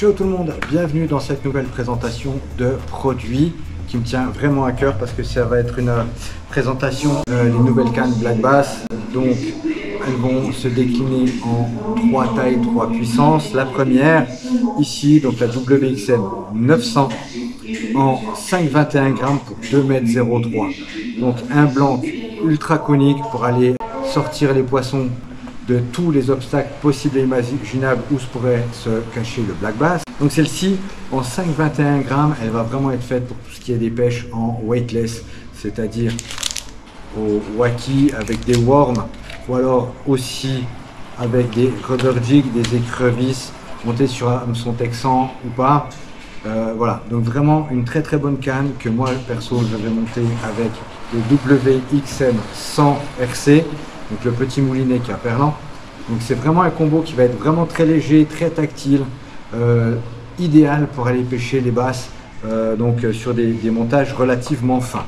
Ciao tout le monde, bienvenue dans cette nouvelle présentation de produits qui me tient vraiment à cœur parce que ça va être une présentation des nouvelles cannes Black Bass. Donc elles vont se décliner en 3 tailles, 3 puissances. La première ici, donc la WXM 900 en 5,21 grammes pour 2,03 m. Donc un blanc ultra conique pour aller sortir les poissons de tous les obstacles possibles et imaginables où se pourrait se cacher le Black Bass. Donc celle-ci en 5,21 grammes, elle va vraiment être faite pour tout ce qui est des pêches en weightless, c'est-à-dire au wacky avec des worms ou alors aussi avec des rubber jigs, des écrevisses montées sur un hameçon texan ou pas. Voilà, donc vraiment une très bonne canne que moi perso je vais monter avec le WXM 100 RC, donc le petit moulinet qui a perlant. Donc c'est vraiment un combo qui va être vraiment très léger, très tactile, idéal pour aller pêcher les basses sur des montages relativement fins.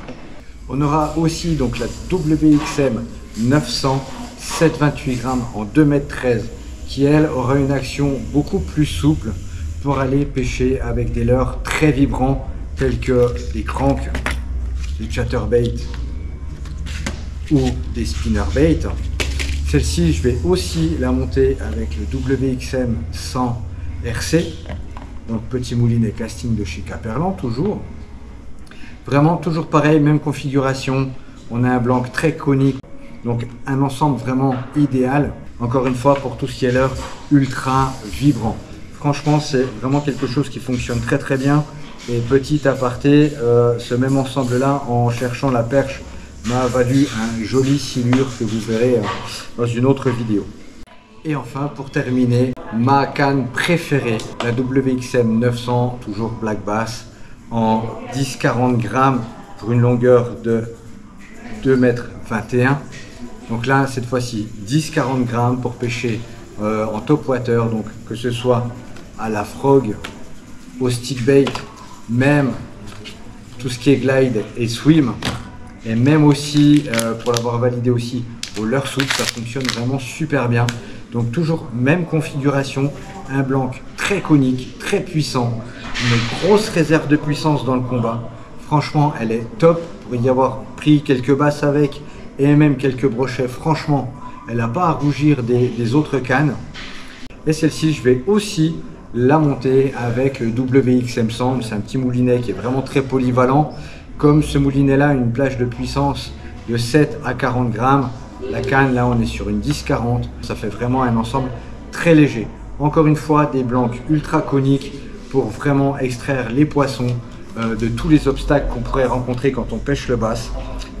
On aura aussi donc la WXM 900 7,28 grammes en 2,13 m qui elle aura une action beaucoup plus souple pour aller pêcher avec des leurres très vibrants tels que des cranks, des chatterbait ou des spinnerbait. Celle-ci, je vais aussi la monter avec le WXM 100 RC, donc petit moulinet casting de chez Caperlan, toujours. Vraiment, toujours pareil, même configuration. On a un blanc très conique, donc un ensemble vraiment idéal. Encore une fois, pour tout ce qui est leurre ultra vibrant. Franchement, c'est vraiment quelque chose qui fonctionne très bien. Et petit aparté, ce même ensemble-là, en cherchant la perche, m'a valu un joli silure que vous verrez dans une autre vidéo. Et enfin, pour terminer, ma canne préférée, la WXM 900, toujours Black Bass, en 10-40 grammes pour une longueur de 2,21 m. Donc là, cette fois-ci, 10-40 grammes pour pêcher en top water, donc que ce soit à la frog, au stickbait, même tout ce qui est glide et swim. Et même aussi, pour l'avoir validé aussi au leurre souple, ça fonctionne vraiment super bien. Donc toujours même configuration, un blanc très conique, très puissant, une grosse réserve de puissance dans le combat. Franchement, elle est top. Pour y avoir pris quelques basses avec et même quelques brochets, franchement, elle n'a pas à rougir des autres cannes. Et celle-ci, je vais aussi la monter avec le WXM 100. C'est un petit moulinet qui est vraiment très polyvalent. Comme ce moulinet-là, une plage de puissance de 7 à 40 grammes. La canne, là, on est sur une 10-40. Ça fait vraiment un ensemble très léger. Encore une fois, des blancs ultra coniques pour vraiment extraire les poissons de tous les obstacles qu'on pourrait rencontrer quand on pêche le bass.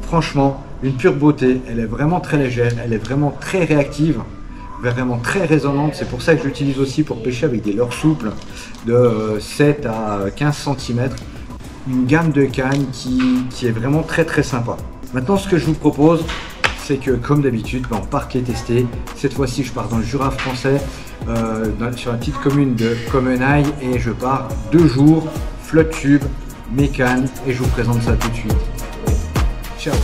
Franchement, une pure beauté. Elle est vraiment très légère. Elle est vraiment très réactive, vraiment très résonante. C'est pour ça que je l'utilise aussi pour pêcher avec des leurres souples de 7 à 15 cm. Une gamme de cannes qui est vraiment très sympa. Maintenant, ce que je vous propose, c'est que comme d'habitude, on part les tester. Cette fois-ci, je pars dans le Jura français, sur la petite commune de Comenaille, et je pars 2 jours, flotte tube, mes cannes, et je vous présente ça tout de suite. Ciao.